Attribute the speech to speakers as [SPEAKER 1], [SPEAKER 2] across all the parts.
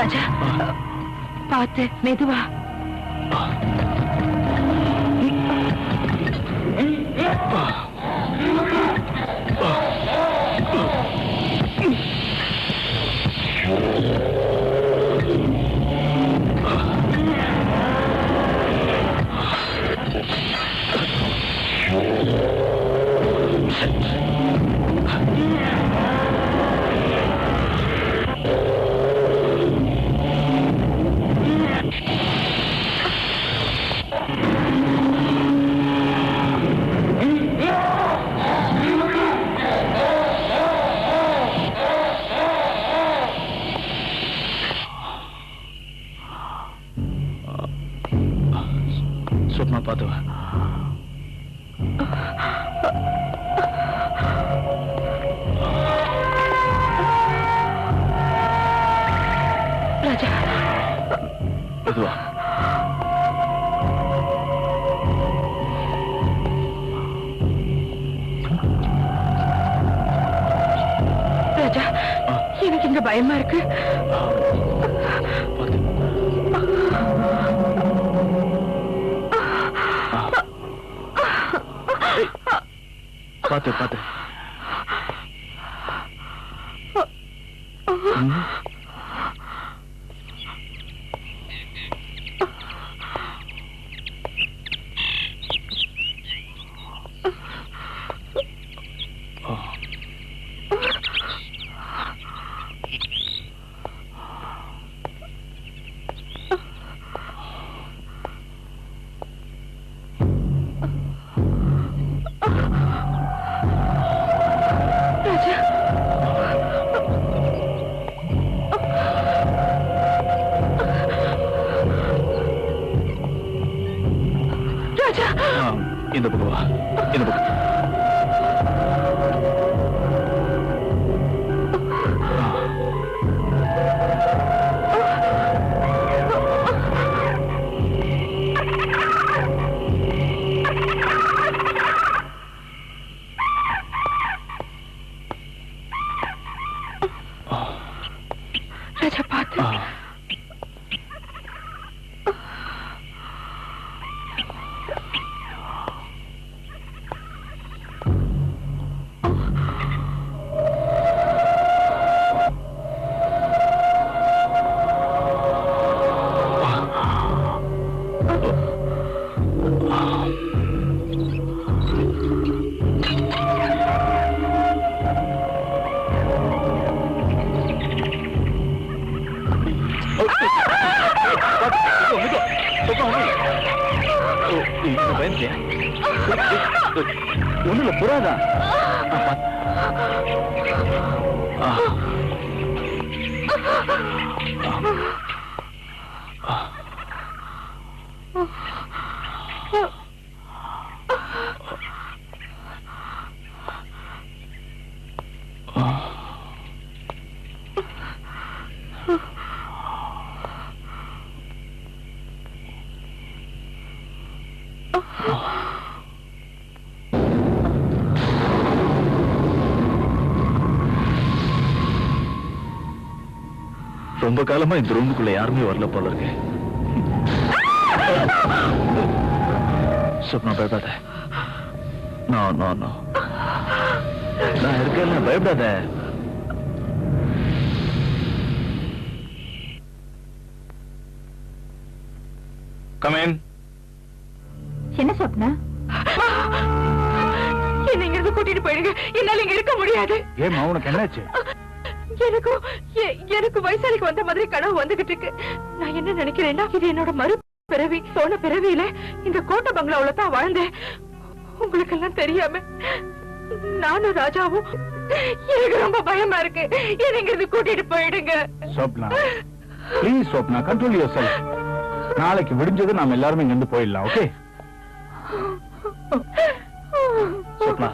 [SPEAKER 1] ராஜா பார்த்து மெதுவா.
[SPEAKER 2] स्वप्ना पातो
[SPEAKER 1] ராஜா
[SPEAKER 2] மெதுவா.
[SPEAKER 1] ராஜா எனக்கு இங்க பயமா இருக்கு.
[SPEAKER 2] பாத்து பாத்து. இந்த பக்கம் வா. இந்த பக்கம்.
[SPEAKER 1] ராஜா பார்த்து.
[SPEAKER 2] ஒண்ணுல புறாதான். ரொம்ப காலமா இந்த ரூமுக்குள்ள யாருமே வரல போல இருக்கு. சொப்னா பயப்படாத. நான் இருக்கேன், பயப்படாத. Come in.
[SPEAKER 1] என்ன சொப்னா? என்ன இங்க இருந்து கூட்டிட்டு போயிடுங்க. என்னால இங்க இருக்க முடியாது.
[SPEAKER 2] ஏம்மா உனக்கு என்னாச்சு?
[SPEAKER 1] எனக்கு வயசாலிக்கு வந்த மாதிரி கனவு வந்துகிட்டு இருக்கு. நான் என்ன நினைக்கிறேன்னா, இது என்னோட மறு பிறவி. போன பிறவியில இந்த கோட்டை பங்களாவுல தான் வாழ்ந்தேன். உங்களுக்கு எல்லாம் தெரியாம நானும் ராஜாவும். எனக்கு ரொம்ப பயமா இருக்கு. என்ன இங்க இருந்து கூட்டிட்டு போயிடுங்க.
[SPEAKER 2] Swapna please, Swapna control your self. நாளைக்கு விடிஞ்சது நாம எல்லாரும் இங்க இருந்து போயிடலாம். Okay Swapna,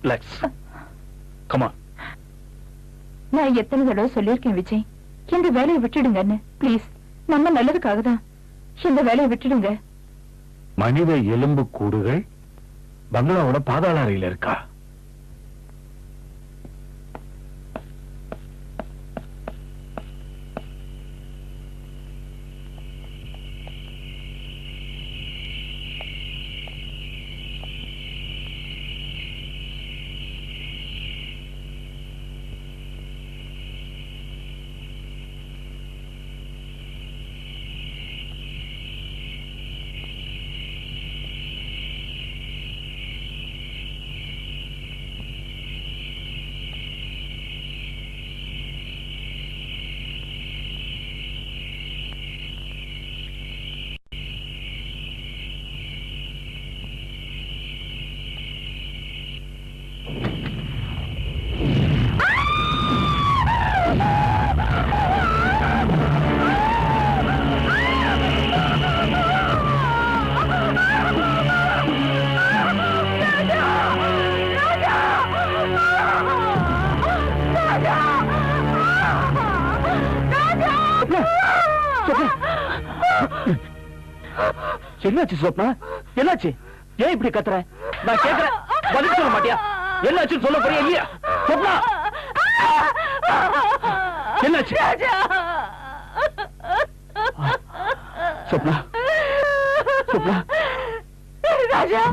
[SPEAKER 2] relax. Come on.
[SPEAKER 1] நான் எத்தனை தடவை சொல்லியிருக்கேன் விஜய், இந்த வேலையை விட்டுடுங்கன்னு. ப்ளீஸ், நம்ம நல்லதுக்காக தான். இந்த வேலையை விட்டுடுங்க.
[SPEAKER 2] மனித எலும்பு கூடுகள் பங்களாவோட பாதாள அறையில இருக்கா? என்னாச்சு சொப்னா? என்னாச்சு? ஏன் இப்படி கத்துற? நான் கேக்குறேன், பதில் சொல்ல மாட்டியா? என்னாச்சு சொல்ல போறியா இல்லையா? சொப்னா, என்னாச்சு? சொப்னா, சொப்னா,
[SPEAKER 1] ராஜா,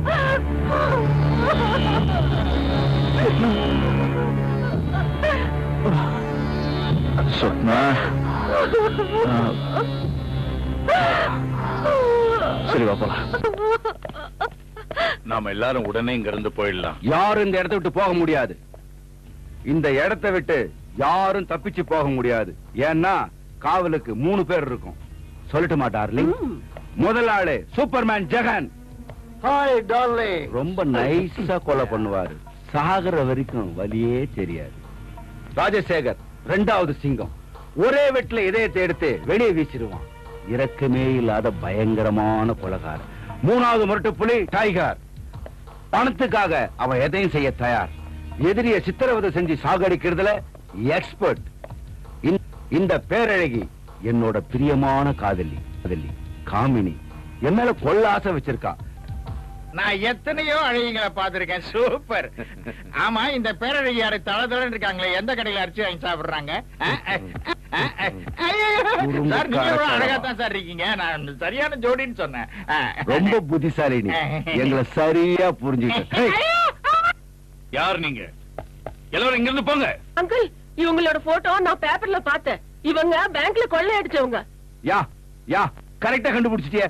[SPEAKER 2] சொப்னா, சரி வா போலாம்.
[SPEAKER 3] நாம எல்லாரும் உடனே இங்க இருந்து போயிடலாம்.
[SPEAKER 4] யாரும் இந்த இடத்தை விட்டு போக முடியாது. இந்த இடத்தை விட்டு யாரும் தப்பிச்சு போக முடியாது. ஏன்னா காவலுக்கு 3 பேர் இருக்கும். சொல்லட்டுமா டார்லிங்? முதல் ஆளு சூப்பர்மேன் ஜெகன்.
[SPEAKER 2] Hi darling.
[SPEAKER 4] ரொம்ப நைஸா கொலை பண்ணுவாரு. சாகர வரைக்கும் வலியே தெரியாது. ராஜசேகர் 2வது சிங்கம். ஒரே வெட்டில இதயத்தை எடுத்து வெளியே வீசிடுவான். இரக்கமே இல்லாத பயங்கரமான கொலைகாரன். 3வது முரட்டு புலி டைகர். பணத்துக்காக அவன் எதையும் செய்ய தயார். எதிரிய சித்திரவதை செஞ்சு சாகடிக்கிறதுல எக்ஸ்பர்ட். இந்த பேரழகி என்னோட பிரியமான காதலி காமினி. என் மேல கொள்ள ஆசை வச்சிருக்கா.
[SPEAKER 5] நான் எத்தனையோ அழகிகளை பார்த்திருக்கேன். சூப்பர். ஆமா, இந்த பேரழகி யாரு தளதளன்னு இருக்காங்களே, எந்த கடையில அரிசி வாங்கி சாப்பிடுறாங்க? சார், நீங்க எவ்வளவு அழகா தான் சார் இருக்கீங்க. நான் சரியான ஜோடின்னு சொன்னேன்.
[SPEAKER 4] ரொம்ப புத்திசாலி நீ. எங்களை சரியா புரிஞ்சுக்க.
[SPEAKER 3] யார் நீங்க? எல்லாரும் இங்க இருந்து போங்க.
[SPEAKER 1] அங்கிள், இவங்களோட போட்டோ நான் பேப்பர்ல பார்த்தேன். இவங்க பேங்க்ல கொள்ளை அடிச்சவங்க.
[SPEAKER 4] யா கரெக்டா கண்டுபிடிச்சிட்டிய.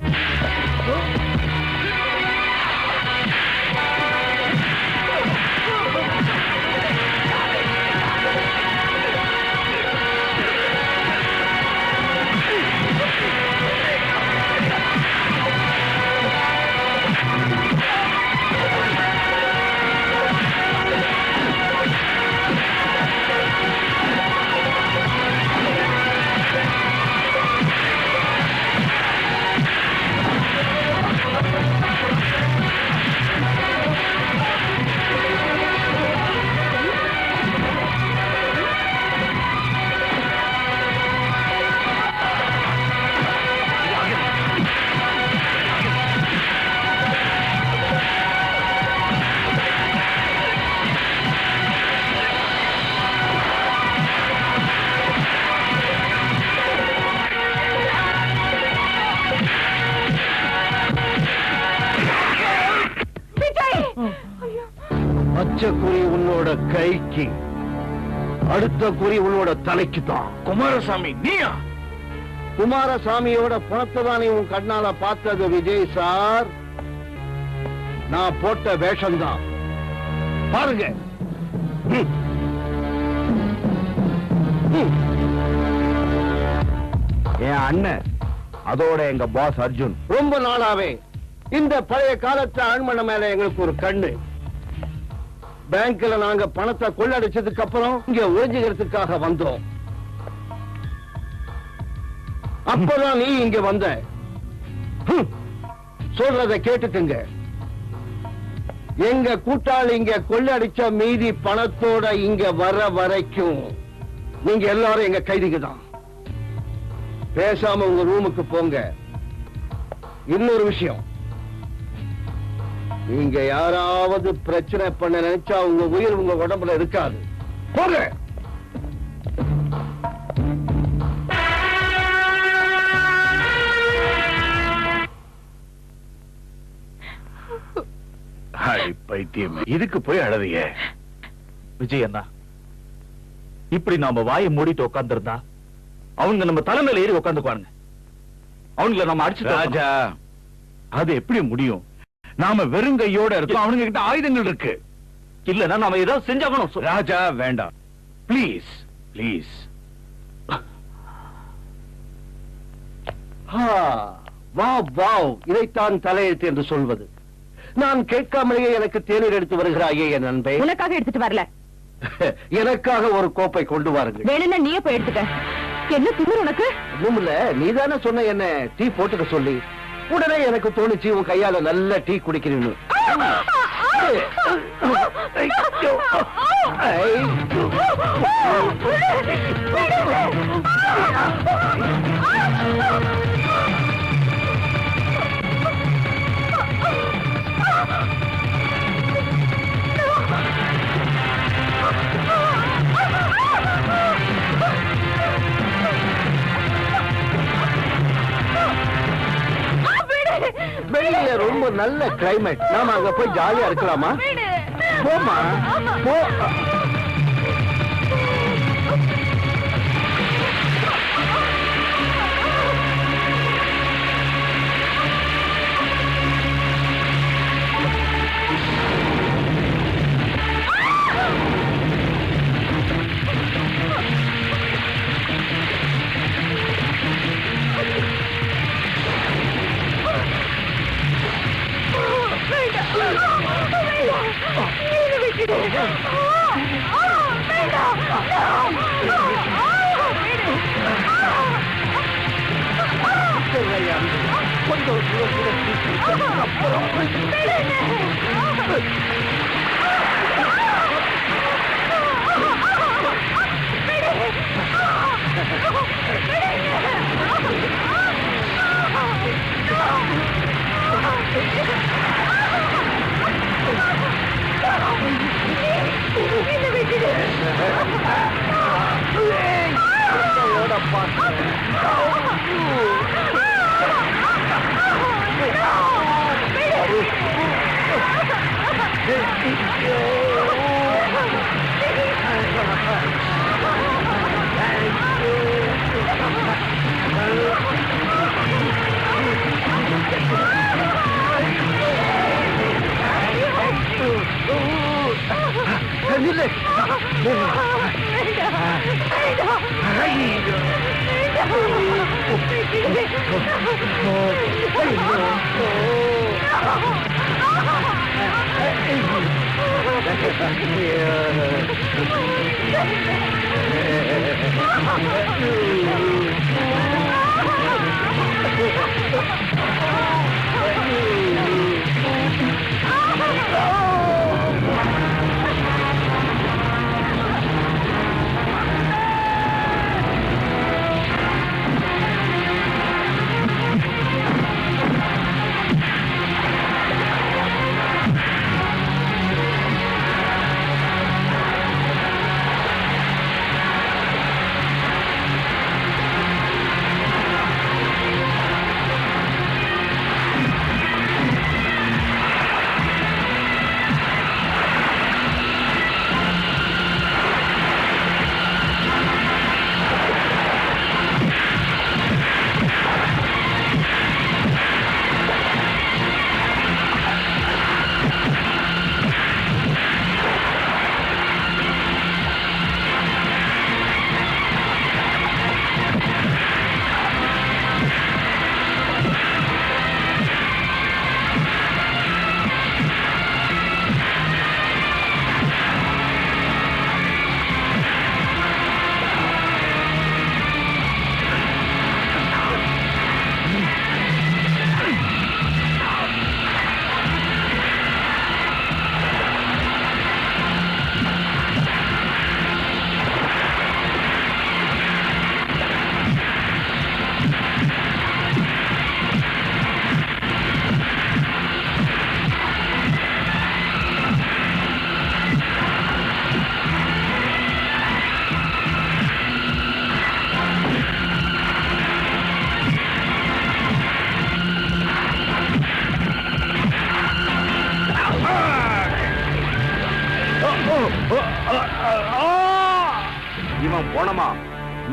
[SPEAKER 4] குறி உன்னோட கைக்கு, அடுத்த குறி உன்னோட தலைக்கு தான்.
[SPEAKER 3] குமாரசாமி, நீயா?
[SPEAKER 4] குமாரசாமியோட பணத்தை தான் உன் கண்ணால பார்த்தது விஜய் சார். நான் போட்ட வேஷம்தான். பாருங்க. என் அண்ணன், அதோட எங்க பாஸ் அர்ஜுன். ரொம்ப நாளாவே இந்த பழைய காலத்து ஆண்மன மேல எங்களுக்கு ஒரு கண்ணு. பேங்க்ல நாங்க பணத்தை கொள்ளடிச்சதுக்கு அப்புறம் இங்க ஒழிஞ்சுக்கிறதுக்காக வந்தோம். அப்பதான் நீ இங்க வந்த. சொல்றத கேட்டுக்குங்க. எங்க கூட்டாளி இங்க கொள்ளடிச்ச மீதி பணத்தோட இங்க வர வரைக்கும் நீங்க எல்லாரும் எங்க கைதிங்க தான். பேசாம உங்க ரூமுக்கு போங்க. இன்னொரு விஷயம், நீங்க யாராவது பிரச்சனை பண்ண நினைச்சா உங்க உயிர் உங்க உடம்புல இருக்காது. போங்க.
[SPEAKER 3] பைத்தியம், இதுக்கு போய் அழறிய?
[SPEAKER 2] விஜய் அண்ணா, இப்படி நாம வாயை மூடிட்டு உட்கார்ந்திருந்தா அவங்க நம்ம தலைமையில ஏறி உட்காந்துக்குவானுங்க. அவங்கள நம்ம அடிச்சு
[SPEAKER 3] ராஜா, அது எப்படி முடியும்? நாம வெறுங்கையோட இருக்கோம், அவனுங்க கிட்ட ஆயுதங்கள் இருக்கு.
[SPEAKER 2] இல்லன்னா நாம ஏதாவது செஞ்சாகணும்.
[SPEAKER 3] ராஜா வேண்டாம், பிளீஸ் பிளீஸ்.
[SPEAKER 4] இதைத்தான் தலையெழுத்து என்று சொல்வது. நான் கேட்காமலேயே எனக்கு தேநீர் எடுத்து வருகிறாயே என் நண்பே.
[SPEAKER 1] உனக்காக எடுத்துட்டு வரல,
[SPEAKER 4] எனக்காக ஒரு கோப்பை கொண்டு வாருங்கள்.
[SPEAKER 1] வேணும்னா நீயே போய் எடுத்துக்க. என்ன திமிரு உனக்கு?
[SPEAKER 4] ஒண்ணுமில்ல, நீதானே சொன்ன என்ன டீ போட்டுக்க சொல்லி. உடனே எனக்கு தோணுச்சு உன் கையால நல்ல டீ குடிக்கிறேன்னு. நல்ல கிளைமேட். நாம அங்க போய் ஜாலியா இருக்கலாமா? போமா போ. இவன் போனமா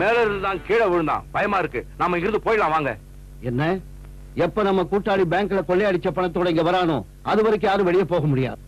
[SPEAKER 4] மேல இருந்தான் கீழே விழுந்தான். பயமா இருக்கு. நாம இங்கிருந்து போயிடலாம் வாங்க. என்ன எப்ப நம்ம கூட்டாளி பேங்க்ல கொள்ளையடிச்ச பணத்தோட இங்க வரானோ அது வரைக்கும் யாரும் வெளியே போக முடியாது.